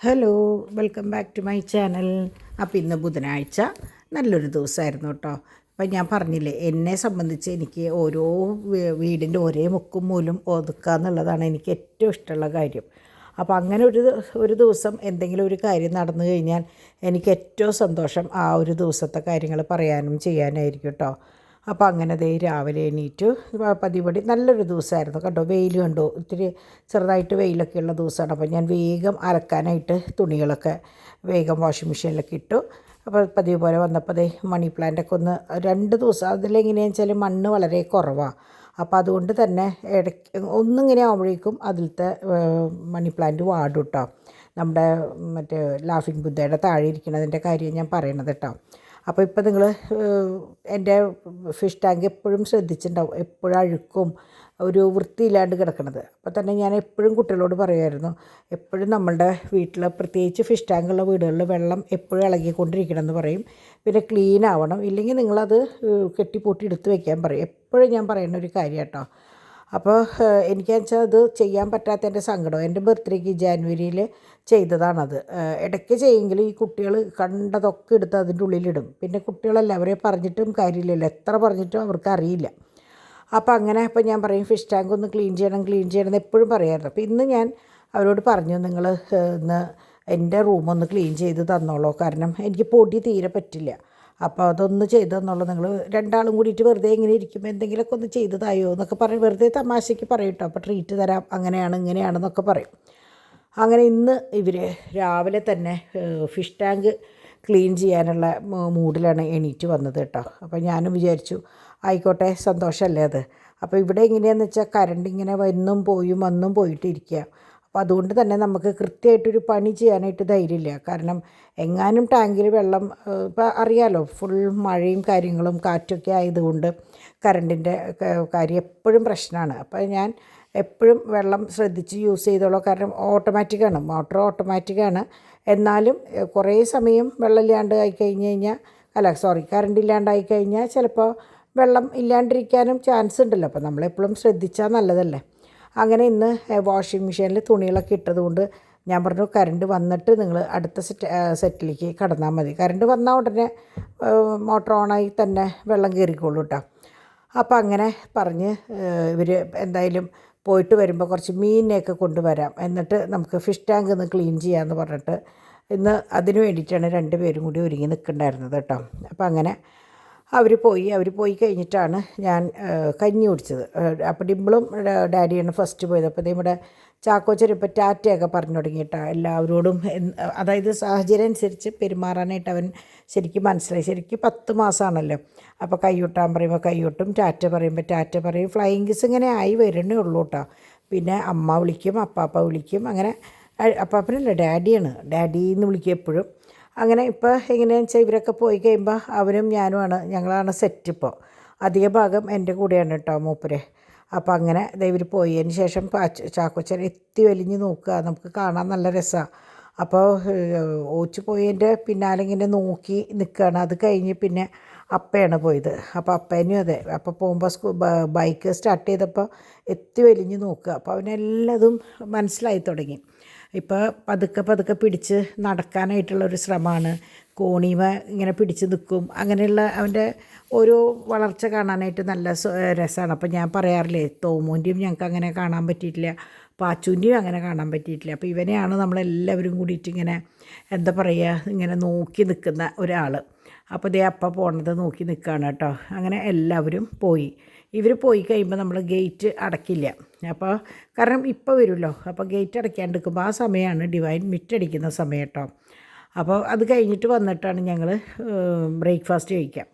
Hello, welcome back to my channel. അപ്പോൾ ഇന്ന് ബുധനാഴ്ച നല്ലൊരു ദിവസമായിരുന്നു കേട്ടോ. അപ്പം ഞാൻ പറഞ്ഞില്ലേ, എന്നെ സംബന്ധിച്ച് എനിക്ക് ഓരോ വീടിൻ്റെ ഒരേ മുക്കും മൂലും ഒതുക്കുക എന്നുള്ളതാണ് എനിക്ക് ഏറ്റവും ഇഷ്ടമുള്ള കാര്യം. അപ്പോൾ അങ്ങനെ ഒരു ദിവസം എന്തെങ്കിലും ഒരു കാര്യം നടന്നു കഴിഞ്ഞാൽ എനിക്ക് ഏറ്റവും സന്തോഷം ആ ഒരു ദിവസത്തെ കാര്യങ്ങൾ പറയാനും ചെയ്യാനായിരിക്കും കേട്ടോ. അപ്പോൾ അങ്ങനെ ദേ രാവിലെ എണീറ്റു. പതിപടി നല്ലൊരു ദിവസമായിരുന്നു കേട്ടോ. വെയിൽ കണ്ടു, ഇത്തിരി ചെറുതായിട്ട് വെയിലൊക്കെ ഉള്ള ദിവസമാണ്. അപ്പോൾ ഞാൻ വേഗം അലക്കാനായിട്ട് തുണികളൊക്കെ വേഗം വാഷിംഗ് മെഷീനിലൊക്കെ ഇട്ടു. അപ്പോൾ പതിവ് പോലെ വന്നപ്പോൾ ദേ മണി പ്ലാന്റൊക്കെ ഒന്ന് 2 ദിവസം അതിലെങ്ങനെയാണെന്ന് വെച്ചാൽ മണ്ണ് വളരെ കുറവാണ്. അപ്പോൾ അതുകൊണ്ട് തന്നെ ഇടയ്ക്ക് ഒന്നിങ്ങനെ ആകുമ്പോഴേക്കും അതിലത്തെ മണി പ്ലാന്റ് വാടും കേട്ടോ. നമ്മുടെ മറ്റേ ലാഫിംഗ് ബുദ്ധയുടെ താഴെ ഇരിക്കുന്നതിൻ്റെ കാര്യം ഞാൻ പറയണത് കേട്ടോ. അപ്പോൾ ഇപ്പോൾ നിങ്ങൾ എൻ്റെ ഫിഷ് ടാങ്ക് എപ്പോഴും ശ്രദ്ധിച്ചിട്ടുണ്ടാവും, എപ്പോഴും അഴുക്കും ഒരു വൃത്തിയില്ലാണ്ട് കിടക്കുന്നത്. അപ്പോൾ തന്നെ ഞാൻ എപ്പോഴും കുട്ടികളോട് പറയുമായിരുന്നു, എപ്പോഴും നമ്മളുടെ വീട്ടിൽ പ്രത്യേകിച്ച് ഫിഷ് ടാങ്കുള്ള വീടുകളിൽ വെള്ളം എപ്പോഴും ഇളകിക്കൊണ്ടിരിക്കണമെന്ന് പറയും. പിന്നെ ക്ലീൻ ആവണം, ഇല്ലെങ്കിൽ നിങ്ങളത് കെട്ടിപ്പൂട്ടി എടുത്ത് വയ്ക്കാൻ പറയും. എപ്പോഴും ഞാൻ പറയുന്ന ഒരു കാര്യം കേട്ടോ. അപ്പോൾ എനിക്കെന്ന് വെച്ചാൽ അത് ചെയ്യാൻ പറ്റാത്തതിൻ്റെ സങ്കടം. എൻ്റെ ബർത്ത്ഡേക്ക് ജാനുവരിയിൽ ചെയ്തതാണത്. ഇടയ്ക്ക് ചെയ്യുമെങ്കിൽ ഈ കുട്ടികൾ കണ്ടതൊക്കെ എടുത്ത് അതിൻ്റെ ഉള്ളിലിടും. പിന്നെ കുട്ടികളെല്ലാവരെയും പറഞ്ഞിട്ടും കാര്യമില്ലല്ലോ, എത്ര പറഞ്ഞിട്ടും അവർക്ക് അറിയില്ല. അപ്പോൾ അങ്ങനെ അപ്പോൾ ഞാൻ പറയും ഫിഷ് ടാങ്ക് ഒന്ന് ക്ലീൻ ചെയ്യണം എന്ന് എപ്പോഴും പറയാറുണ്ട്. അപ്പോൾ ഇന്ന് ഞാൻ അവരോട് പറഞ്ഞു, നിങ്ങൾ ഇന്ന് എൻ്റെ റൂമൊന്ന് ക്ലീൻ ചെയ്ത് തന്നോളൂ, കാരണം എനിക്ക് പൊടി തീരെ പറ്റില്ല. അപ്പോൾ അതൊന്ന് ചെയ്ത് തന്നോളൂ, നിങ്ങൾ രണ്ടാളും കൂടിയിട്ട് വെറുതെ ഇങ്ങനെ ഇരിക്കുമ്പോൾ എന്തെങ്കിലുമൊക്കെ ഒന്ന് ചെയ്ത് തായോ എന്നൊക്കെ പറയും. വെറുതെ തമാശയ്ക്ക് പറയും കേട്ടോ. അപ്പോൾ ട്രീറ്റ് തരാം, അങ്ങനെയാണ് ഇങ്ങനെയാണെന്നൊക്കെ പറയും. അങ്ങനെ ഇന്ന് ഇവർ രാവിലെ തന്നെ ഫിഷ് ടാങ്ക് ക്ലീൻ ചെയ്യാനുള്ള മൂഡിലാണ് എണീറ്റ് വന്നത് കേട്ടോ. അപ്പോൾ ഞാനും വിചാരിച്ചു ആയിക്കോട്ടെ, സന്തോഷമല്ലേ അത്. അപ്പോൾ ഇവിടെ എങ്ങനെയാണെന്ന് വെച്ചാൽ കറണ്ട് ഇങ്ങനെ വന്നും പോയിട്ടിരിക്കുക. അപ്പോൾ അതുകൊണ്ട് തന്നെ നമുക്ക് കൃത്യമായിട്ടൊരു പണി ചെയ്യാനായിട്ട് ധൈര്യമില്ല. കാരണം എങ്ങാനും ടാങ്കിൽ വെള്ളം ഇപ്പോൾ അറിയാലോ, ഫുൾ മഴയും കാര്യങ്ങളും കാറ്റൊക്കെ ആയതുകൊണ്ട് കറണ്ടിൻ്റെ കാര്യം എപ്പോഴും പ്രശ്നമാണ്. അപ്പോൾ ഞാൻ എപ്പോഴും വെള്ളം ശ്രദ്ധിച്ച് യൂസ് ചെയ്തോളൂ, കാരണം ഓട്ടോമാറ്റിക്കാണ്, മോട്ടർ ഓട്ടോമാറ്റിക്കാണ്. എന്നാലും കുറേ സമയം വെള്ളമില്ലാണ്ട് ആയിക്കഴിഞ്ഞ് കഴിഞ്ഞാൽ കറണ്ട് ഇല്ലാണ്ടായി കഴിഞ്ഞാൽ ചിലപ്പോൾ വെള്ളം ഇല്ലാണ്ടിരിക്കാനും ചാൻസ് ഉണ്ടല്ലോ. അപ്പോൾ നമ്മളെപ്പോഴും ശ്രദ്ധിച്ചാൽ നല്ലതല്ലേ. അങ്ങനെ ഇന്ന് വാഷിംഗ് മെഷീനിൽ തുണികളൊക്കെ ഇട്ടതുകൊണ്ട് ഞാൻ പറഞ്ഞു, കറണ്ട് വന്നിട്ട് നിങ്ങൾ അടുത്ത സെറ്റിലേക്ക് കടന്നാൽ മതി. കറണ്ട് വന്നാൽ ഉടനെ മോട്ടർ ഓണായി തന്നെ വെള്ളം കയറിക്കോളൂ കേട്ടോ. അപ്പോൾ അങ്ങനെ പറഞ്ഞ് ഇവർ എന്തായാലും പോയിട്ട് വരുമ്പോൾ കുറച്ച് മീനിനെയൊക്കെ കൊണ്ടുവരാം, എന്നിട്ട് നമുക്ക് ഫിഷ് ടാങ്ക് ഒന്ന് ക്ലീൻ ചെയ്യാമെന്ന് പറഞ്ഞിട്ട് ഇന്ന് അതിന് വേണ്ടിയിട്ടാണ് 2 പേരും കൂടി ഒരുങ്ങി നിൽക്കുന്നുണ്ടായിരുന്നത് കേട്ടോ. അപ്പോൾ അങ്ങനെ അവർ പോയി കഴിഞ്ഞിട്ടാണ് ഞാൻ കഞ്ഞി കുടിച്ചത്. അപ്പോൾ ഡിമ്പിളും ഡാഡിയാണ് ഫസ്റ്റ് പോയത്. അപ്പോൾ ഇവിടെ ചാക്കോച്ചൻ ഇപ്പോൾ ടാറ്റയൊക്കെ പറഞ്ഞു തുടങ്ങിയിട്ടാണ് എല്ലാവരോടും. അതായത് സാഹചര്യം അനുസരിച്ച് പെരുമാറാനായിട്ട് അവൻ ശരിക്കും മനസ്സിലായി. ശരിക്കും 10 മാസമാണല്ലോ. അപ്പോൾ കൈയൊട്ടാൻ പറയുമ്പോൾ കൈയൊട്ടും, ടാറ്റ പറയുമ്പോൾ ടാറ്റ പറയും. ഫ്ലൈയിങ് കിസ് ഇങ്ങനെ ആയി വരണേ ഉള്ളൂ കേട്ടോ. പിന്നെ അമ്മ വിളിക്കും, അപ്പാപ്പ വിളിക്കും. അങ്ങനെ അപ്പാപ്പനല്ല, ഡാഡിയാണ്, ഡാഡി എന്ന് വിളിക്കും എപ്പോഴും. അങ്ങനെ ഇപ്പോൾ എങ്ങനെയാണെന്ന് വെച്ചാൽ ഇവരൊക്കെ പോയി കഴിയുമ്പോൾ അവനും ഞാനുമാണ്, ഞങ്ങളാണ് സെറ്റ്. ഇപ്പോൾ അധിക ഭാഗം എൻ്റെ കൂടെയാണ് കേട്ടോ മൂപ്പരെ. അപ്പോൾ അങ്ങനെ ഇവർ പോയതിന് ശേഷം ചാക്കോച്ചൻ എത്തി വലിഞ്ഞ് നോക്കുക, നമുക്ക് കാണാൻ നല്ല രസമാണ്. അപ്പോൾ ഓച്ച് പോയതിൻ്റെ പിന്നാലെ ഇങ്ങനെ നോക്കി നിൽക്കുകയാണ്. അത് കഴിഞ്ഞ് പിന്നെ അപ്പയാണ് പോയത്. അപ്പോൾ അപ്പേനും അതെ. അപ്പോൾ പോകുമ്പോൾ ബൈക്ക് സ്റ്റാർട്ട് ചെയ്തപ്പോൾ എത്തി വലിഞ്ഞ് നോക്കുക. അപ്പോൾ അവനെല്ലതും മനസ്സിലായി തുടങ്ങി. ഇപ്പോൾ പതുക്കെ പിടിച്ച് നടക്കാനായിട്ടുള്ളൊരു ശ്രമമാണ്. കോണിമ ഇങ്ങനെ പിടിച്ച് നിൽക്കും. അങ്ങനെയുള്ള അവൻ്റെ ഓരോ വളർച്ച കാണാനായിട്ട് നല്ല രസമാണ്. അപ്പോൾ ഞാൻ പറയാറില്ലേ, തോമൂൻ്റെയും ഞങ്ങൾക്ക് അങ്ങനെ കാണാൻ പറ്റിയിട്ടില്ല, പാച്ചുവിൻ്റെയും അങ്ങനെ കാണാൻ പറ്റിയിട്ടില്ല. അപ്പോൾ ഇവനെയാണ് നമ്മളെല്ലാവരും കൂടിയിട്ട് ഇങ്ങനെ എന്താ പറയുക, ഇങ്ങനെ നോക്കി നിൽക്കുന്ന ഒരാൾ. അപ്പോൾ ദേ അപ്പ പോണത് നോക്കി നിൽക്കുകയാണ് കേട്ടോ. അങ്ങനെ എല്ലാവരും പോയി. ഇവർ പോയി കഴിയുമ്പോൾ നമ്മൾ ഗേറ്റ് അടയ്ക്കില്ല. അപ്പോൾ കാരണം ഇപ്പോൾ വരുമല്ലോ, അപ്പോൾ ഗേറ്റ് അടയ്ക്കാണ്ടിരിക്കുമ്പോൾ ആ സമയമാണ് ഡിവൈൻ മിറ്റടിക്കുന്ന സമയം കേട്ടോ. അപ്പോൾ അത് കഴിഞ്ഞിട്ട് വന്നിട്ടാണ് ഞങ്ങൾ ബ്രേക്ക്ഫാസ്റ്റ് കഴിക്കുക.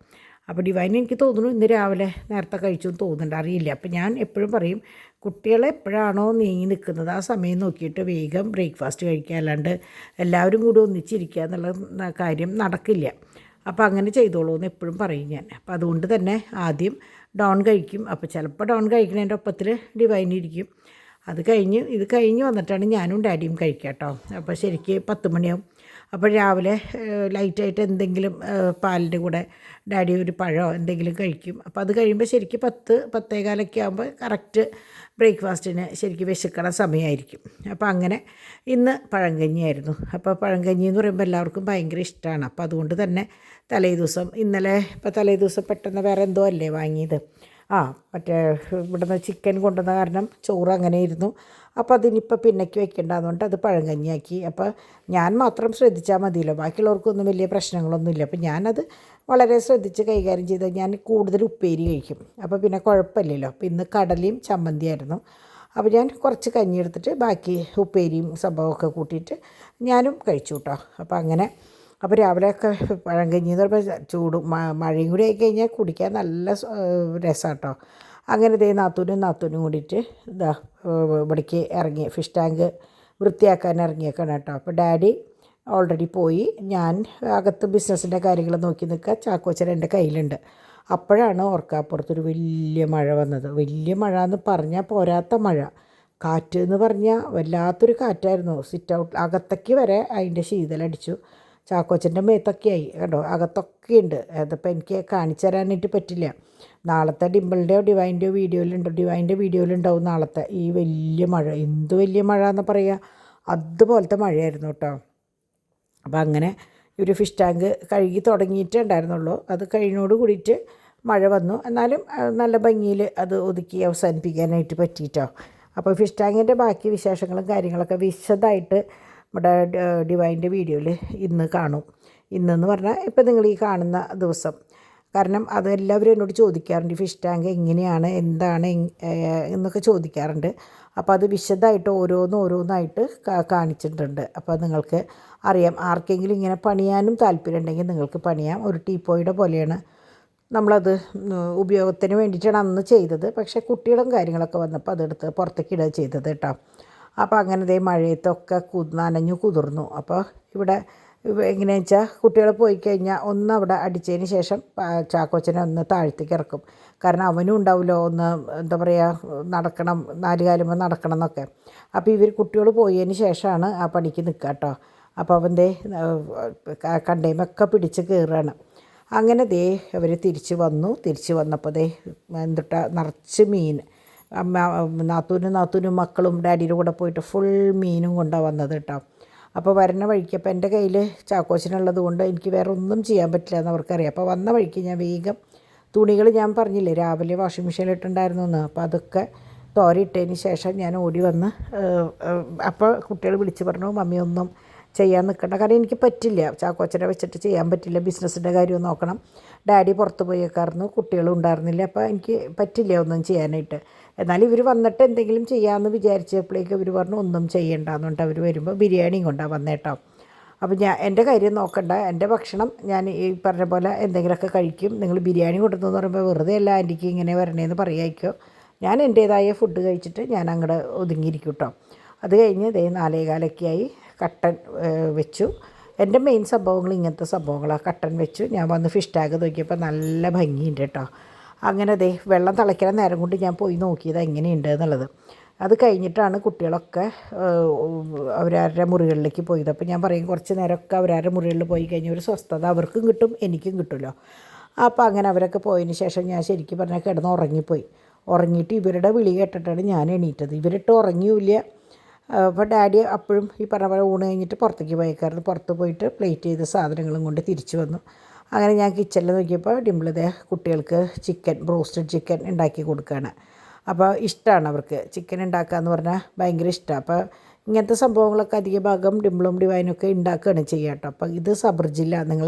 അപ്പോൾ ഡിവൈൻ എനിക്ക് തോന്നുന്നു ഇന്ന് രാവിലെ നേരത്തെ കഴിച്ചു എന്ന് തോന്നുന്നുണ്ട്, അറിയില്ല. അപ്പോൾ ഞാൻ എപ്പോഴും പറയും, കുട്ടികളെ എപ്പോഴാണോ നീങ്ങി നിൽക്കുന്നത് ആ സമയം നോക്കിയിട്ട് വേഗം ബ്രേക്ക്ഫാസ്റ്റ് കഴിക്കുക, അല്ലാണ്ട് എല്ലാവരും കൂടി ഒന്നിച്ചിരിക്കുക എന്നുള്ള കാര്യം നടക്കില്ല. അപ്പോൾ അങ്ങനെ ചെയ്തോളൂ എന്ന് എപ്പോഴും പറയും ഞാൻ. അപ്പോൾ അതുകൊണ്ട് തന്നെ ആദ്യം ഡോൺ കഴിക്കും. അപ്പോൾ ചിലപ്പോൾ ഡോൺ കഴിക്കുന്നതിൻ്റെ ഒപ്പത്തിൽ ഡിവൈൻ ഇരിക്കും. ഇത് കഴിഞ്ഞ് വന്നിട്ടാണ് ഞാനും ഡാഡിയും കഴിക്കുക കേട്ടോ. അപ്പോൾ ശരിക്ക് 10 മണിയാവും. അപ്പോൾ രാവിലെ ലൈറ്റായിട്ട് എന്തെങ്കിലും പാലിൻ്റെ കൂടെ ഡാഡി ഒരു പഴമോ എന്തെങ്കിലും കഴിക്കും. അപ്പോൾ അത് കഴിയുമ്പോൾ ശരിക്ക് 10-10:15 ആകുമ്പോൾ കറക്റ്റ് ബ്രേക്ക്ഫാസ്റ്റിന് ശരിക്കും വിശക്കണ സമയമായിരിക്കും. അപ്പോൾ അങ്ങനെ ഇന്ന് പഴങ്കഞ്ഞിയായിരുന്നു. അപ്പോൾ പഴങ്കഞ്ഞി എന്ന് പറയുമ്പോൾ എല്ലാവർക്കും ഭയങ്കര ഇഷ്ടമാണ്. അപ്പോൾ അതുകൊണ്ട് തന്നെ തലേദിവസം പെട്ടെന്ന് വേറെ എന്തോ അല്ലേ വാങ്ങിയത്, മറ്റേ ഇവിടുന്ന് ചിക്കൻ കൊണ്ടുവന്ന കാരണം ചോറ് അങ്ങനെ ഇരുന്നു. അപ്പോൾ അതിനിപ്പോൾ പിന്നേക്ക് വെക്കേണ്ടതുകൊണ്ട് അത് പഴങ്കഞ്ഞിയാക്കി. അപ്പോൾ ഞാൻ മാത്രം ശ്രദ്ധിച്ചാൽ മതിയല്ലോ, ബാക്കിയുള്ളവർക്കൊന്നും വലിയ പ്രശ്നങ്ങളൊന്നുമില്ല. അപ്പോൾ ഞാനത് വളരെ ശ്രദ്ധിച്ച് കൈകാര്യം ചെയ്ത് ഞാൻ കൂടുതൽ ഉപ്പേരി കഴിക്കും. അപ്പോൾ പിന്നെ കുഴപ്പമില്ലല്ലോ. അപ്പോൾ ഇന്ന് കടലയും ചമ്മന്തിയായിരുന്നു. അപ്പോൾ ഞാൻ കുറച്ച് കഞ്ഞി എടുത്തിട്ട് ബാക്കി ഉപ്പേരിയും സംഭവമൊക്കെ കൂട്ടിയിട്ട് ഞാനും കഴിച്ചു കേട്ടോ. അപ്പോൾ രാവിലെയൊക്കെ പഴങ്കഞ്ഞി എന്ന് പറയുമ്പോൾ മഴയും കൂടി ആയിക്കഴിഞ്ഞാൽ കുടിക്കാൻ നല്ല രസമാണ് കേട്ടോ. അങ്ങനെ നാത്തൂനും കൂടിയിട്ട് ഇവിടേക്ക് ഇറങ്ങി ഫിഷ് ടാങ്ക് വൃത്തിയാക്കാൻ ഇറങ്ങിയേക്കാണ് കേട്ടോ. അപ്പോൾ ഡാഡി ഓൾറെഡി പോയി. ഞാൻ അകത്ത് ബിസിനസ്സിൻ്റെ കാര്യങ്ങൾ നോക്കി നിൽക്കുക. ചാക്കോച്ചൻ എൻ്റെ കയ്യിലുണ്ട്. അപ്പോഴാണ് ഓർക്കാപ്പുറത്തൊരു വലിയ മഴ വന്നത്. വലിയ മഴ എന്ന് പറഞ്ഞാൽ പോരാത്ത മഴ. കാറ്റ് എന്ന് പറഞ്ഞാൽ വല്ലാത്തൊരു കാറ്റായിരുന്നു. സിറ്റ് ഔട്ട് അകത്തേക്ക് വരെ അതിൻ്റെ ശീതലടിച്ചു. ചാക്കോച്ചൻ്റെ മേത്തൊക്കെയായി കേട്ടോ, അകത്തൊക്കെയുണ്ട്. അതിപ്പോൾ എനിക്ക് കാണിച്ചു തരാനായിട്ട് പറ്റില്ല. നാളത്തെ ഡിംപിളിൻ്റെയോ ഡിവൈൻ്റെ വീഡിയോയിലുണ്ടാവും നാളത്തെ ഈ വലിയ മഴ. എന്ത് വലിയ മഴ എന്ന് പറയുക, അതുപോലത്തെ മഴയായിരുന്നു കേട്ടോ. അപ്പോൾ അങ്ങനെ ഒരു ഫിഷ് ടാങ്ക് കഴുകി തുടങ്ങിയിട്ടേ ഉണ്ടായിരുന്നുള്ളൂ. അത് കഴിഞ്ഞോട് കൂടിയിട്ട് മഴ വന്നു. എന്നാലും നല്ല ഭംഗിയിൽ അത് ഒതുക്കി അവസാനിപ്പിക്കാനായിട്ട് പറ്റിയിട്ടോ. അപ്പോൾ ഫിഷ് ടാങ്കിൻ്റെ ബാക്കി വിശേഷങ്ങളും കാര്യങ്ങളൊക്കെ വിശദമായിട്ട് നമ്മുടെ ഡിവൈൻ്റെ വീഡിയോയിൽ ഇന്ന് കാണും. ഇന്നെന്ന് പറഞ്ഞാൽ ഇപ്പോൾ നിങ്ങൾ ഈ കാണുന്ന ദിവസം. കാരണം അതെല്ലാവരും എന്നോട് ചോദിക്കാറുണ്ട്, ഫിഷ് ടാങ്ക് എങ്ങനെയാണ് എന്താണ് എന്നൊക്കെ ചോദിക്കാറുണ്ട്. അപ്പോൾ അത് വിശദമായിട്ട് ഓരോന്നായിട്ട് കാണിച്ചിട്ടുണ്ട്. അപ്പോൾ നിങ്ങൾക്ക് അറിയാം. ആർക്കെങ്കിലും ഇങ്ങനെ പണിയാനും താല്പര്യം ഉണ്ടെങ്കിൽ നിങ്ങൾക്ക് പണിയാം. ഒരു ടീപ്പോയുടെ പോലെയാണ്. നമ്മളത് ഉപയോഗത്തിന് വേണ്ടിയിട്ടാണ് അന്ന് ചെയ്തത്. പക്ഷേ കുട്ടികളും കാര്യങ്ങളൊക്കെ വന്നപ്പോൾ അതെടുത്ത് പുറത്തേക്ക് ഇടുക ചെയ്തത് കേട്ടോ. അപ്പോൾ അങ്ങനെ മഴയത്തൊക്കെ നനഞ്ഞു കുതിർന്നു. അപ്പോൾ ഇവിടെ എങ്ങനെയാണെന്ന് വെച്ചാൽ കുട്ടികൾ പോയി കഴിഞ്ഞാൽ ഒന്ന് അവിടെ അടിച്ചതിന് ശേഷം ചാക്കോച്ചനെ ഒന്ന് താഴത്തേക്ക് ഇറക്കും. കാരണം അവനും ഉണ്ടാവുമല്ലോ ഒന്ന് എന്താ പറയുക, നടക്കണം, 4 കാലുമ്പോൾ നടക്കണം എന്നൊക്കെ. അപ്പോൾ കുട്ടികൾ പോയതിന് ശേഷമാണ് ആ പണിക്ക് നിൽക്കുക കേട്ടോ. അപ്പോൾ അവൻ്റെ കണ്ടേമൊക്കെ പിടിച്ച് കയറുകയാണ്. അങ്ങനെ അവർ തിരിച്ച് വന്നപ്പോൾ നിറച്ച് മീൻ. നാത്തൂനും മക്കളും ഡാഡിയുടെ കൂടെ പോയിട്ട് ഫുൾ മീനും കൊണ്ടാണ് വന്നത് കേട്ടോ. അപ്പോൾ വരുന്ന വഴിക്ക് അപ്പോൾ എൻ്റെ കയ്യിൽ ചാക്കോച്ചനുള്ളത് കൊണ്ട് എനിക്ക് വേറെ ഒന്നും ചെയ്യാൻ പറ്റില്ല എന്ന് അവർക്കറിയാം. അപ്പോൾ വന്ന വഴിക്ക് ഞാൻ വേഗം തുണികൾ ഞാൻ പറഞ്ഞില്ലേ രാവിലെ വാഷിംഗ് മെഷീനിലിട്ടുണ്ടായിരുന്നു എന്ന്, അപ്പോൾ അതൊക്കെ തോരയിട്ടതിന് ശേഷം ഞാൻ ഓടി വന്ന് അപ്പോൾ കുട്ടികൾ വിളിച്ച് പറഞ്ഞു, മമ്മി ഒന്നും ചെയ്യാൻ നിൽക്കണ്ട, കാരണം എനിക്ക് പറ്റില്ല, ചാക്കോച്ചനെ വെച്ചിട്ട് ചെയ്യാൻ പറ്റില്ല, ബിസിനസ്സിൻ്റെ കാര്യം നോക്കണം, ഡാഡി പുറത്ത് പോയേക്കായിരുന്നു, കുട്ടികളും ഉണ്ടായിരുന്നില്ല, അപ്പോൾ എനിക്ക് പറ്റില്ല ഒന്നും ചെയ്യാനായിട്ട്. എന്നാൽ ഇവർ വന്നിട്ട് എന്തെങ്കിലും ചെയ്യാമെന്ന് വിചാരിച്ചപ്പോഴേക്കും ഇവർ പറഞ്ഞു ഒന്നും ചെയ്യണ്ടെന്ന് പറഞ്ഞിട്ട് അവർ വരുമ്പോൾ ബിരിയാണിയും കൊണ്ടാണ് വന്നേട്ടോ. അപ്പോൾ എൻ്റെ കാര്യം നോക്കണ്ട, എൻ്റെ ഭക്ഷണം ഞാൻ ഈ പറഞ്ഞ പോലെ എന്തെങ്കിലുമൊക്കെ കഴിക്കും, നിങ്ങൾ ബിരിയാണി കൊടുത്തെന്ന് പറയുമ്പോൾ വെറുതെ അല്ല ആൻറ്റിക്ക് ഇങ്ങനെ വരണേന്ന് പറയാമായിരിക്കും. ഞാൻ എൻ്റേതായ ഫുഡ് കഴിച്ചിട്ട് ഞാൻ അങ്ങോട്ട് ഒതുങ്ങിയിരിക്കും കേട്ടോ. അത് കഴിഞ്ഞ് 4:15 കട്ടൻ വെച്ചു. എൻ്റെ മെയിൻ സംഭവങ്ങൾ ഇങ്ങനത്തെ സംഭവങ്ങളാണ്. കട്ടൻ വെച്ചു. ഞാൻ വന്ന് ഫിഷ് ടാങ്ക് നോക്കിയപ്പോൾ നല്ല ഭംഗിയുണ്ട് കേട്ടോ. അങ്ങനെ വെള്ളം തിളയ്ക്കണ നേരം കൊണ്ട് ഞാൻ പോയി നോക്കിയത് എങ്ങനെയുണ്ട് എന്നുള്ളത്. അത് കഴിഞ്ഞിട്ടാണ് കുട്ടികളൊക്കെ അവരവരുടെ മുറികളിലേക്ക് പോയത്. അപ്പോൾ ഞാൻ പറയും കുറച്ച് നേരമൊക്കെ അവരവരുടെ മുറികളിൽ പോയി കഴിഞ്ഞാൽ ഒരു സ്വസ്ഥത അവർക്കും കിട്ടും എനിക്കും കിട്ടുമല്ലോ. അപ്പോൾ അങ്ങനെ അവരൊക്കെ പോയതിന് ശേഷം ഞാൻ ശരിക്കും പറഞ്ഞാൽ കിടന്ന് ഉറങ്ങിയിട്ട് ഇവരുടെ വിളി കേട്ടിട്ടാണ് ഞാൻ എണീറ്റത്. ഇവരിട്ട് ഉറങ്ങിയില്ല. അപ്പോൾ ഡാഡി അപ്പോഴും ഈ പറഞ്ഞ പോലെ ഊണ് കഴിഞ്ഞിട്ട് പുറത്തേക്ക് പോയേക്കായിരുന്നു. പുറത്ത് പോയിട്ട് പ്ലേറ്റ് ചെയ്ത സാധനങ്ങളും കൊണ്ട് തിരിച്ചു വന്നു. അങ്ങനെ ഞാൻ കിച്ചണിൽ നോക്കിയപ്പോൾ ഡിംപിൾ കുട്ടികൾക്ക് ബ്രോസ്റ്റഡ് ചിക്കൻ ഉണ്ടാക്കി കൊടുക്കുകയാണ്. അപ്പോൾ ഇഷ്ടമാണ് അവർക്ക് ചിക്കൻ ഉണ്ടാക്കുക എന്ന് പറഞ്ഞാൽ ഭയങ്കര ഇഷ്ടമാണ്. അപ്പോൾ ഇങ്ങനത്തെ സംഭവങ്ങളൊക്കെ അധിക ഭാഗം ഡിംപിളും ഡിവൈനൊക്കെ ഉണ്ടാക്കുകയാണ് ചെയ്യുക കേട്ടോ. അപ്പോൾ ഇത് സബർജില്ല,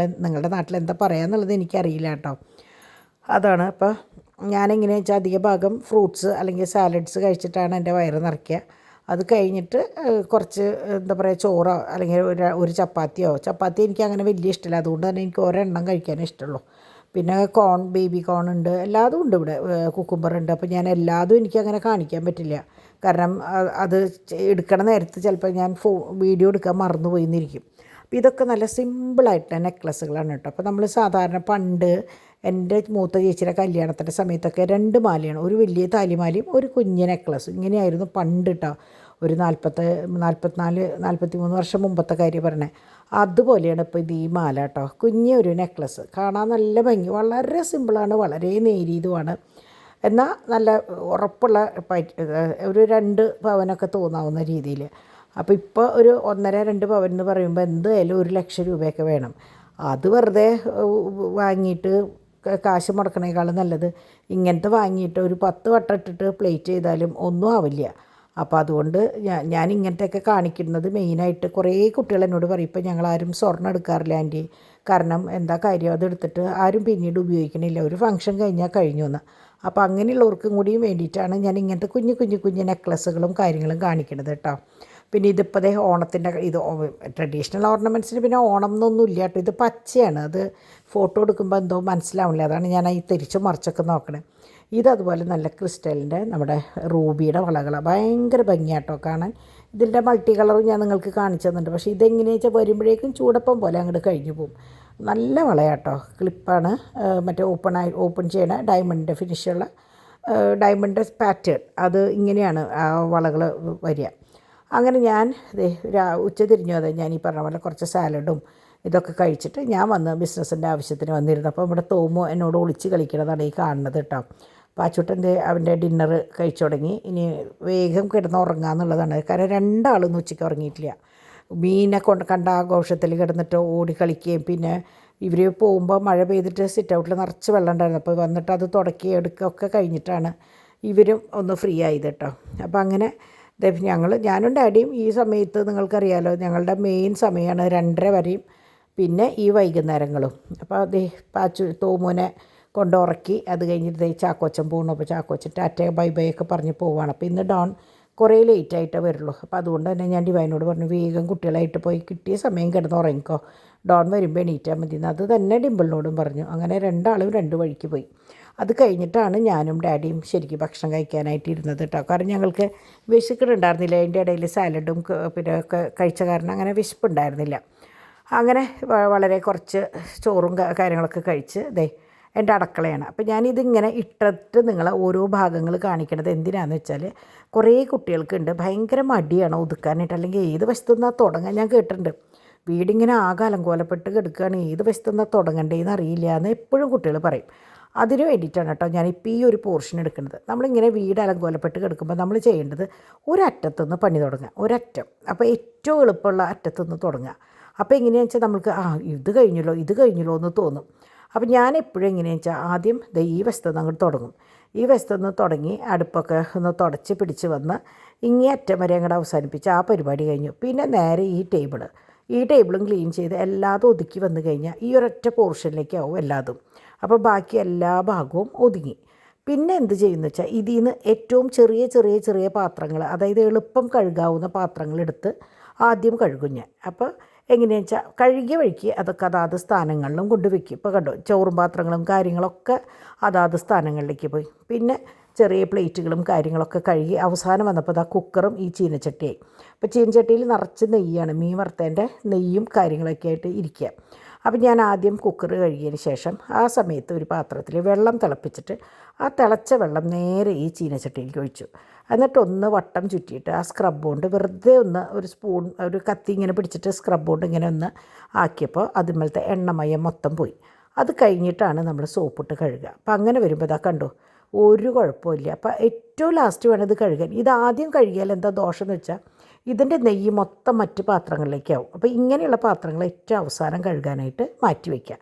നിങ്ങളുടെ നാട്ടിൽ എന്താ പറയുക എന്നുള്ളത് എനിക്കറിയില്ല കേട്ടോ. അതാണ്. അപ്പോൾ ഞാനെങ്ങനെയാണെന്ന് വെച്ചാൽ അധിക ഭാഗം ഫ്രൂട്ട്സ് അല്ലെങ്കിൽ സാലഡ്സ് കഴിച്ചിട്ടാണ് എൻ്റെ വയറ് നിറയ്ക്കുക. അത് കഴിഞ്ഞിട്ട് കുറച്ച് എന്താ പറയുക ചോറോ അല്ലെങ്കിൽ ഒരു ചപ്പാത്തി എനിക്ക് അങ്ങനെ വലിയ ഇഷ്ടമില്ല. അതുകൊണ്ട് തന്നെ എനിക്ക് ഒരെണ്ണം കഴിക്കാനേ ഇഷ്ടമുള്ളൂ. പിന്നെ ബേബി കോൺ ഉണ്ട്, എല്ലാതും ഉണ്ട് ഇവിടെ, കുക്കുംബർ ഉണ്ട്. അപ്പോൾ ഞാൻ എല്ലാതും എനിക്കങ്ങനെ കാണിക്കാൻ പറ്റില്ല. കാരണം അത് എടുക്കണ നേരത്ത് ചിലപ്പോൾ ഞാൻ വീഡിയോ എടുക്കാൻ മറന്നു പോയിന്നിരിക്കും. ഇതൊക്കെ നല്ല സിമ്പിളായിട്ടുള്ള നെക്ലസ്സുകളാണ് കേട്ടോ. അപ്പോൾ നമ്മൾ സാധാരണ പണ്ട് എൻ്റെ മൂത്ത ചേച്ചിയുടെ കല്യാണത്തിൻ്റെ സമയത്തൊക്കെ 2 മാലയാണ്, ഒരു വലിയ താലിമാലയും ഒരു കുഞ്ഞ് നെക്ലസ്സും. ഇങ്ങനെയായിരുന്നു പണ്ട് കേട്ടോ. ഒരു 43 വർഷം മുമ്പത്തെ കാര്യം പറഞ്ഞത്. അതുപോലെയാണ് ഇപ്പോൾ ഇത് ഈ മാല കേട്ടോ. കുഞ്ഞൊരു നെക്ലസ്, കാണാൻ നല്ല ഭംഗി, വളരെ സിമ്പിളാണ്, വളരെ നേരിയതുമാണ്. എന്നാൽ നല്ല ഉറപ്പുള്ള ഒരു 2 പവനൊക്കെ തോന്നാവുന്ന രീതിയിൽ. അപ്പോൾ ഇപ്പോൾ ഒരു 1.5-2 പവൻ എന്ന് പറയുമ്പോൾ എന്തായാലും 1 ലക്ഷം രൂപയൊക്കെ വേണം. അത് വെറുതെ വാങ്ങിയിട്ട് കാശ് മുടക്കണേക്കാളും നല്ലത് ഇങ്ങനത്തെ വാങ്ങിയിട്ട് ഒരു 10 വട്ടം ഇട്ടിട്ട് പ്ലേറ്റ് ചെയ്താലും ഒന്നും ആവില്ല. അപ്പോൾ അതുകൊണ്ട് ഞാൻ ഇങ്ങനത്തെയൊക്കെ കാണിക്കുന്നത് മെയിനായിട്ട് കുറേ കുട്ടികൾ എന്നോട് പറയും, ഇപ്പോൾ ഞങ്ങളാരും സ്വർണ്ണം എടുക്കാറില്ല ആൻറ്റി, കാരണം എന്താ കാര്യം, അതെടുത്തിട്ട് ആരും പിന്നീട് ഉപയോഗിക്കണില്ല, ഒരു ഫംഗ്ഷൻ കഴിഞ്ഞാൽ കഴിഞ്ഞു എന്ന്. അപ്പോൾ അങ്ങനെയുള്ളവർക്കും കൂടിയും വേണ്ടിയിട്ടാണ് ഞാൻ ഇങ്ങനത്തെ കുഞ്ഞു നെക്ലസ്സുകളും കാര്യങ്ങളും കാണിക്കുന്നത് കേട്ടോ. പിന്നെ ഇതിപ്പോൾ ഓണത്തിൻ്റെ ഇത് ട്രഡീഷണൽ ഓർണമെൻറ്റ്സിന് പിന്നെ ഓണം എന്നൊന്നും ഇല്ല കേട്ടോ. ഇത് പച്ചയാണ്, അത് ഫോട്ടോ എടുക്കുമ്പോൾ എന്തോ മനസ്സിലാവില്ല, അതാണ് ഞാൻ ഈ തിരിച്ച് മറിച്ചൊക്കെ നോക്കണേ. ഇതതുപോലെ നല്ല ക്രിസ്റ്റലിൻ്റെ നമ്മുടെ റൂബിയുടെ വളകളാണ്, ഭയങ്കര ഭംഗിയാട്ടോ കാണാൻ. ഇതിൻ്റെ മൾട്ടി കളറും ഞാൻ നിങ്ങൾക്ക് കാണിച്ചു തന്നിട്ടുണ്ട്. പക്ഷേ ഇതെങ്ങനെയാണെന്ന് വെച്ചാൽ വരുമ്പോഴേക്കും ചൂടപ്പം പോലെ അങ്ങോട്ട് കഴിഞ്ഞു പോകും. നല്ല വളയാട്ടോ, ക്ലിപ്പാണ്, മറ്റേ ഓപ്പൺ ചെയ്യണ ഡയമണ്ടിൻ്റെ ഫിനിഷുള്ള ഡയമണ്ട് പാറ്റേൺ, അത് ഇങ്ങനെയാണ് ആ വളകൾ വരിക. അങ്ങനെ ഞാൻ ഉച്ച തിരിഞ്ഞു അതെ ഞാൻ ഈ പറഞ്ഞ പോലെ കുറച്ച് സാലഡും ഇതൊക്കെ കഴിച്ചിട്ട് ഞാൻ വന്ന് ബിസിനസ്സിൻ്റെ ആവശ്യത്തിന് വന്നിരുന്നു. അപ്പോൾ ഇവിടെ തോമോ എന്നോട് ഒളിച്ച് കളിക്കണതാണ് ഈ കാണുന്നത് കേട്ടോ. പാച്ചുട്ടൻ്റെ അവൻ്റെ ഡിന്നർ കഴിച്ചു തുടങ്ങി, ഇനി വേഗം കിടന്ന് ഉറങ്ങാമെന്നുള്ളതാണ്. കാരണം 2 ആളൊന്നും ഉച്ചയ്ക്ക് ഉറങ്ങിയിട്ടില്ല. മീനെ കണ്ട ആഘോഷത്തിൽ കിടന്നിട്ട് ഓടി കളിക്കുകയും, പിന്നെ ഇവർ പോകുമ്പോൾ മഴ പെയ്തിട്ട് സിറ്റ് ഔട്ടിൽ നിറച്ച് വെള്ളം ഉണ്ടായിരുന്നു. അപ്പോൾ വന്നിട്ട് അത് തുടക്കി എടുക്കുകയൊക്കെ കഴിഞ്ഞിട്ടാണ് ഇവരും ഒന്ന് ഫ്രീ ആയത് കേട്ടോ. അപ്പോൾ അങ്ങനെ ഞാനും ഡാഡിയും ഈ സമയത്ത് നിങ്ങൾക്കറിയാലോ ഞങ്ങളുടെ മെയിൻ സമയമാണ് 2:30 വരെയും പിന്നെ ഈ വൈകുന്നേരങ്ങളും. അപ്പോൾ തോമോനെ കൊണ്ടുറക്കി അത് കഴിഞ്ഞിട്ട് ചാക്കോച്ചൻ പോകണം. അപ്പോൾ ചാക്കോച്ചൻ ടാറ്റ ബൈ ബൈ ഒക്കെ പറഞ്ഞ് പോവുകയാണ്. അപ്പോൾ ഇന്ന് ഡോൺ കുറേ ലേറ്റായിട്ടേ വരുള്ളൂ. അപ്പോൾ അതുകൊണ്ട് തന്നെ ഞാൻ ഡിവൈനോട് പറഞ്ഞു വേഗം കുട്ടികളായിട്ട് പോയി കിട്ടിയ സമയം കിടന്ന് ഉറങ്ങിക്കോ, ഡോൺ വരുമ്പോൾ എണീറ്റാൽ മതി എന്ന്. അത് തന്നെ ഡിമ്പിളിനോടും പറഞ്ഞു. അങ്ങനെ 2 ആളും 2 വഴിക്ക് പോയി. അത് കഴിഞ്ഞിട്ടാണ് ഞാനും ഡാഡിയും ശരിക്കും ഭക്ഷണം കഴിക്കാനായിട്ട് ഇരുന്നത് കേട്ടോ. കാരണം ഞങ്ങൾക്ക് വിശക്കുന്നുണ്ടായിരുന്നില്ല, അതിൻ്റെ ഇടയിൽ സാലഡും പിന്നെ ഒക്കെ കഴിച്ച കാരണം അങ്ങനെ വിശപ്പുണ്ടായിരുന്നില്ല. അങ്ങനെ വളരെ കുറച്ച് ചോറും കാര്യങ്ങളൊക്കെ കഴിച്ച് എൻ്റെ അടുക്കളയാണ്. അപ്പോൾ ഞാനിതിങ്ങനെ ഇട്ടിട്ട് നിങ്ങളെ ഓരോ ഭാഗങ്ങൾ കാണിക്കണത് എന്തിനാണെന്ന് വെച്ചാൽ കുറേ കുട്ടികൾക്കുണ്ട് ഭയങ്കര മടിയാണ് ഒതുക്കാനായിട്ട്, അല്ലെങ്കിൽ ഏത് വശത്തുനിന്നാണ് തുടങ്ങാൻ. ഞാൻ കേട്ടിട്ടുണ്ട് വീടിങ്ങനെ ആകെ അലങ്കോലപ്പെട്ട് കിടക്കുകയാണ്, ഏത് വശത്തുനിന്നാണ് തുടങ്ങേണ്ടതെന്ന് അറിയില്ല എന്ന് എപ്പോഴും കുട്ടികൾ പറയും. അതിന് വേണ്ടിയിട്ടാണ് കേട്ടോ ഞാനിപ്പോൾ ഈ ഒരു പോർഷൻ എടുക്കുന്നത്. നമ്മളിങ്ങനെ വീട് അലങ്കോലപ്പെട്ട് കിടക്കുമ്പോൾ നമ്മൾ ചെയ്യേണ്ടത് ഒരറ്റത്തുനിന്ന് പണി തുടങ്ങുക, ഒരറ്റം. അപ്പോൾ ഏറ്റവും എളുപ്പമുള്ള അറ്റത്തുനിന്ന് തുടങ്ങുക. അപ്പോൾ എങ്ങനെയാണെന്ന് വെച്ചാൽ നമുക്ക് ഇത് കഴിഞ്ഞല്ലോ എന്ന് തോന്നും. അപ്പോൾ ഞാൻ എപ്പോഴും എങ്ങനെയാണെന്ന് വെച്ചാൽ ആദ്യം ഈ വശത്തുനിന്ന് അങ്ങോട്ട് തുടങ്ങും. ഈ വശത്തുനിന്ന് തുടങ്ങി അടുപ്പൊക്കെ ഒന്ന് തുടച്ച് പിടിച്ച് വന്ന് ഇങ്ങേ അറ്റം വരെ അങ്ങോട്ട് അവസാനിപ്പിച്ച് ആ പരിപാടി കഴിഞ്ഞു. പിന്നെ നേരെ ഈ ടേബിളും ക്ലീൻ ചെയ്ത് എല്ലാതും ഒതുക്കി വന്നു കഴിഞ്ഞാൽ ഈ ഒരൊറ്റ പോർഷനിലേക്കാവും എല്ലാതും. അപ്പോൾ ബാക്കി എല്ലാ ഭാഗവും ഒതുങ്ങി. പിന്നെ എന്ത് ചെയ്യുമെന്ന് വെച്ചാൽ ഇതിൽ നിന്ന് ഏറ്റവും ചെറിയ പാത്രങ്ങൾ, അതായത് എളുപ്പം കഴുകാവുന്ന പാത്രങ്ങളെടുത്ത് ആദ്യം കഴുകും ഞാൻ. അപ്പോൾ എങ്ങനെയാണെന്ന് വെച്ചാൽ കഴുകിയ വഴിക്ക് അതൊക്കെ അതാത് സ്ഥാനങ്ങളിലും കൊണ്ടുവയ്ക്കും. ഇപ്പോൾ കണ്ടോ ചോറും പാത്രങ്ങളും കാര്യങ്ങളൊക്കെ അതാത് സ്ഥാനങ്ങളിലേക്ക് പോയി. പിന്നെ ചെറിയ പ്ലേറ്റുകളും കാര്യങ്ങളൊക്കെ കഴുകി അവസാനം വന്നപ്പോൾ കുക്കറും ഈ ചീനച്ചട്ടിയായി. അപ്പോൾ ചീനച്ചട്ടിയിൽ നിറച്ച് നെയ്യാണ്, മീൻ വറുത്തതിൻ്റെ നെയ്യും കാര്യങ്ങളൊക്കെ ആയിട്ട് ഇരിക്കുക. അപ്പോൾ ഞാൻ ആദ്യം കുക്കർ കഴുകിയതിന് ശേഷം ആ സമയത്ത് ഒരു പാത്രത്തിൽ വെള്ളം തിളപ്പിച്ചിട്ട് ആ തിളച്ച വെള്ളം നേരെ ഈ ചീനച്ചട്ടിയിലേക്ക് ഒഴിച്ചു. എന്നിട്ടൊന്ന് വട്ടം ചുറ്റിയിട്ട് ആ സ്ക്രബ് കൊണ്ട് വെറുതെ ഒന്ന് ഒരു കത്തി ഇങ്ങനെ പിടിച്ചിട്ട് സ്ക്രബ് കൊണ്ട് ഇങ്ങനെ ഒന്ന് ആക്കിയപ്പോൾ അതുമേലത്തെ എണ്ണമയം മൊത്തം പോയി. അത് കഴിഞ്ഞിട്ടാണ് നമ്മൾ സോപ്പിട്ട് കഴുകുക. അപ്പോൾ അങ്ങനെ വരുമ്പോൾ കണ്ടോ ഒരു കുഴപ്പമില്ല. അപ്പോൾ ഏറ്റവും ലാസ്റ്റ് വേണം ഇത് കഴുകാൻ. ഇതാദ്യം കഴുകിയാൽ എന്താ ദോഷം എന്ന് വെച്ചാൽ ഇതിൻ്റെ നെയ്യ് മൊത്തം മറ്റ് പാത്രങ്ങളിലേക്കാവും. അപ്പോൾ ഇങ്ങനെയുള്ള പാത്രങ്ങൾ ഏറ്റവും അവസാനം കഴുകാനായിട്ട് മാറ്റി വയ്ക്കുക.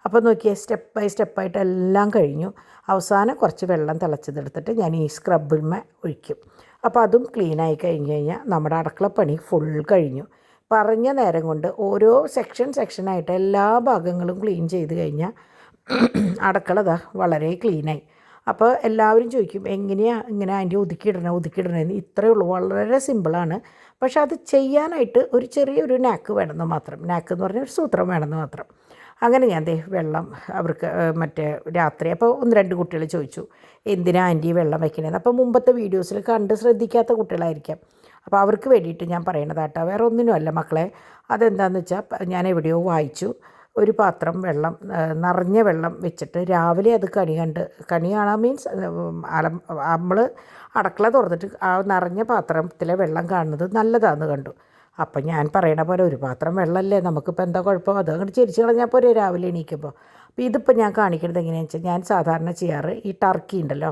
അപ്പോൾ നോക്കിയാൽ സ്റ്റെപ്പായിട്ട് എല്ലാം കഴിഞ്ഞു. അവസാനം കുറച്ച് വെള്ളം തിളച്ചതെടുത്തിട്ട് ഞാൻ ഈ സ്ക്രബിന്മേ ഒഴിക്കും. അപ്പോൾ അതും ക്ലീനായി കഴിഞ്ഞ് കഴിഞ്ഞാൽ നമ്മുടെ അടുക്കളപ്പണി ഫുൾ കഴിഞ്ഞു. പറഞ്ഞ നേരം കൊണ്ട് ഓരോ സെക്ഷനായിട്ട് എല്ലാ ഭാഗങ്ങളും ക്ലീൻ ചെയ്ത് കഴിഞ്ഞാൽ അടുക്കള വളരെ ക്ലീനായി. അപ്പോൾ എല്ലാവരും ചോദിക്കും എങ്ങനെയാണ് ഇങ്ങനെ അതിൻ്റെ ഒതുക്കിയിടണേന്ന്. ഇത്രയേ ഉള്ളൂ, വളരെ സിമ്പിളാണ്. പക്ഷെ അത് ചെയ്യാനായിട്ട് ഒരു ചെറിയൊരു നാക്ക് വേണമെന്ന് മാത്രം. നാക്ക് എന്ന് പറഞ്ഞാൽ ഒരു സൂത്രം വേണമെന്ന് മാത്രം. അങ്ങനെ ഞാൻ വെള്ളം അവർക്ക് രാത്രി അപ്പോൾ 1-2 കുട്ടികൾ ചോദിച്ചു എന്തിനാ ആൻറ്റി വെള്ളം വയ്ക്കണേന്ന്. അപ്പോൾ മുമ്പത്തെ വീഡിയോസിൽ കണ്ട് ശ്രദ്ധിക്കാത്ത കുട്ടികളായിരിക്കാം. അപ്പോൾ അവർക്ക് വേണ്ടിയിട്ട് ഞാൻ പറയണതാട്ടോ, വേറെ ഒന്നിനുമല്ല മക്കളെ. അതെന്താണെന്ന് വെച്ചാൽ ഞാൻ എവിടെയോ വായിച്ചു, ഒരു പാത്രം വെള്ളം, നിറഞ്ഞ വെള്ളം വെച്ചിട്ട് രാവിലെ അത് കണി കാണാൻ മീൻസ് നമ്മൾ അടുക്കള തുറന്നിട്ട് ആ നിറഞ്ഞ പാത്രത്തിലെ വെള്ളം കാണുന്നത് നല്ലതാണെന്ന് കണ്ടു. അപ്പം ഞാൻ പറയണ പോലെ ഒരു പാത്രം വെള്ളമല്ലേ, നമുക്കിപ്പോൾ എന്താ കുഴപ്പം, അത് അങ്ങോട്ട് ചിരിച്ച് കളഞ്ഞാൽ പോരെ രാവിലെ എണീക്കുമ്പോൾ. അപ്പോൾ ഇതിപ്പോൾ ഞാൻ കാണിക്കുന്നത് എങ്ങനെയാണെന്ന് വെച്ചാൽ, ഞാൻ സാധാരണ ചെയ്യാറ് ഈ ടർക്കി ഉണ്ടല്ലോ,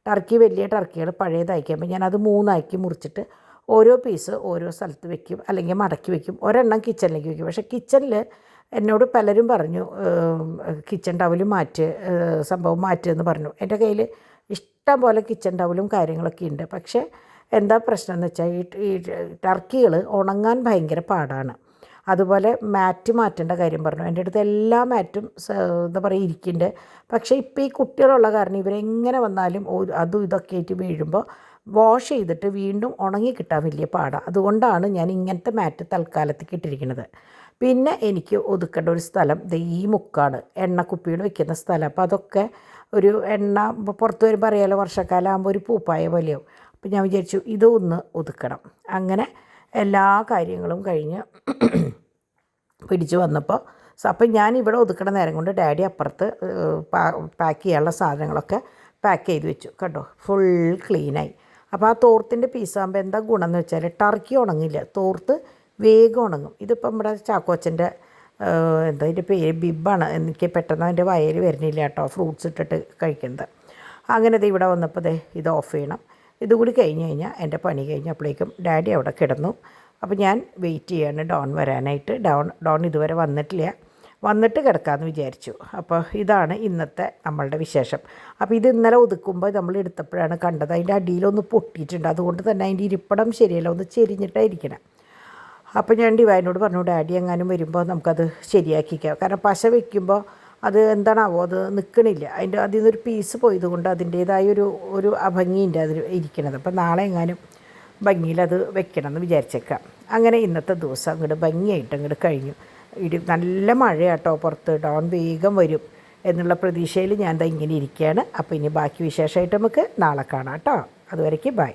ടർക്കി വലിയ ടർക്കികൾ പഴയതായിക്കുമ്പോൾ ഞാനത് 3ആക്കി മുറിച്ചിട്ട് ഓരോ പീസ് ഓരോ സ്ഥലത്ത് വെക്കും, അല്ലെങ്കിൽ മടക്കി വെക്കും. ഒരെണ്ണം കിച്ചണിലേക്ക് വെക്കും. പക്ഷേ കിച്ചണിൽ എന്നോട് പലരും പറഞ്ഞു കിച്ചൺ ടവൽ സംഭവം മാറ്റുമെന്ന് പറഞ്ഞു. എൻ്റെ കയ്യിൽ ഇഷ്ടം പോലെ കിച്ചൺ ടവലും കാര്യങ്ങളൊക്കെ ഉണ്ട്. പക്ഷേ എന്താ പ്രശ്നം എന്ന് വെച്ചാൽ ഈ ടർക്കികൾ ഉണങ്ങാൻ ഭയങ്കര പാടാണ്. അതുപോലെ മാറ്റ് മാറ്റേണ്ട കാര്യം പറഞ്ഞു. എൻ്റെ അടുത്ത് എല്ലാ മാറ്റും എന്താ പറയുക ഇരിക്കുന്നുണ്ട്. പക്ഷേ ഇപ്പോൾ ഈ കുട്ടികളുള്ള കാരണം ഇവരെങ്ങനെ വന്നാലും അതും ഇതൊക്കെ ആയിട്ട് വീഴുമ്പോൾ വാഷ് ചെയ്തിട്ട് വീണ്ടും ഉണങ്ങി കിട്ടാൻ വലിയ പാടാണ്. അതുകൊണ്ടാണ് ഞാൻ ഇങ്ങനത്തെ മാറ്റ് തൽക്കാലത്തേക്ക് ഇട്ടിരിക്കുന്നത്. പിന്നെ എനിക്ക് ഒതുക്കേണ്ട ഒരു സ്ഥലം ഈ മുക്കാണ്, എണ്ണക്കുപ്പികൾ വെക്കുന്ന സ്ഥലം. അപ്പോൾ അതൊക്കെ ഒരു എണ്ണ പുറത്ത് വരുമ്പോൾ അറിയാലോ, വർഷക്കാലം ആകുമ്പോൾ ഒരു പൂപ്പായ പോലെയാവും. അപ്പോൾ ഞാൻ വിചാരിച്ചു ഇതൊന്ന് ഒതുക്കണം. അങ്ങനെ എല്ലാ കാര്യങ്ങളും കഴിഞ്ഞ് പിടിച്ച് വന്നപ്പോൾ അപ്പം ഞാൻ ഇവിടെ ഒതുക്കണ നേരം കൊണ്ട് ഡാഡി അപ്പുറത്ത് പാക്ക് ചെയ്യാനുള്ള സാധനങ്ങളൊക്കെ പാക്ക് ചെയ്ത് വെച്ചു. കേട്ടോ, ഫുൾ ക്ലീനായി. അപ്പോൾ ആ തോർത്തിൻ്റെ പീസാകുമ്പോൾ എന്താ ഗുണം എന്ന് വെച്ചാൽ ടർക്കി ഉണങ്ങില്ല, തോർത്ത് വേഗം ഉണങ്ങും. ഇതിപ്പോൾ നമ്മുടെ ചാക്കോച്ചൻ്റെ എന്താ അതിൻ്റെ പേര് ബിബാണ്, എനിക്ക് പെട്ടെന്ന് അതിൻ്റെ വയർ വരുന്നില്ല കേട്ടോ, ഫ്രൂട്ട്സ് ഇട്ടിട്ട് കഴിക്കുന്നത്. അങ്ങനെ ഇത് ഇവിടെ വന്നപ്പോൾ ഇത് ഓഫ് ചെയ്യണം. ഇതുകൂടി കഴിഞ്ഞ് കഴിഞ്ഞാൽ എൻ്റെ പണി കഴിഞ്ഞപ്പോഴേക്കും ഡാഡി അവിടെ കിടന്നു. അപ്പോൾ ഞാൻ വെയിറ്റ് ചെയ്യാണ് ഡോൺ വരാനായിട്ട്. ഡോൺ ഇതുവരെ വന്നിട്ട് കിടക്കാമെന്ന് വിചാരിച്ചു. അപ്പോൾ ഇതാണ് ഇന്നത്തെ നമ്മളുടെ വിശേഷം. അപ്പോൾ ഇത് ഇന്നലെ ഒതുക്കുമ്പോൾ നമ്മൾ എടുത്തപ്പോഴാണ് കണ്ടത് അതിൻ്റെ അടിയിലൊന്ന് പൊട്ടിയിട്ടുണ്ട്. അതുകൊണ്ട് തന്നെ അതിൻ്റെ ഇരിപ്പിടം ശരിയല്ല, ഒന്ന് ചെരിഞ്ഞിട്ടായിരിക്കണം. അപ്പോൾ ഞാൻ ഡിവൈനോട് പറഞ്ഞു, ഡാഡി എങ്ങാനും വരുമ്പോൾ നമുക്കത് ശരിയാക്കിക്കാം. കാരണം പശ വയ്ക്കുമ്പോൾ അത് എന്താണാവോ അത് നിൽക്കണില്ല, അതിൽ നിന്നൊരു പീസ് പോയത് കൊണ്ട് അതിൻ്റേതായ ഒരു അഭംഗിയുണ്ട് അതിൽ ഇരിക്കണത്. അപ്പോൾ നാളെ എങ്ങാനും ഭംഗിയിലത് വെക്കണം എന്ന് വിചാരിച്ചേക്കാം. അങ്ങനെ ഇന്നത്തെ ദിവസം അങ്ങോട്ട് ഭംഗിയായിട്ട് അങ്ങോട്ട് കഴിഞ്ഞു. നല്ല മഴയാട്ടോ പുറത്ത്, ഡോൺ വേഗം വരും എന്നുള്ള പ്രതീക്ഷയിൽ ഞാൻ ഇങ്ങനെ ഇരിക്കുകയാണ്. അപ്പോൾ ഇനി ബാക്കി വിശേഷമായിട്ട് നമുക്ക് നാളെ കാണാം കേട്ടോ. അതുവരേക്ക് ബൈ.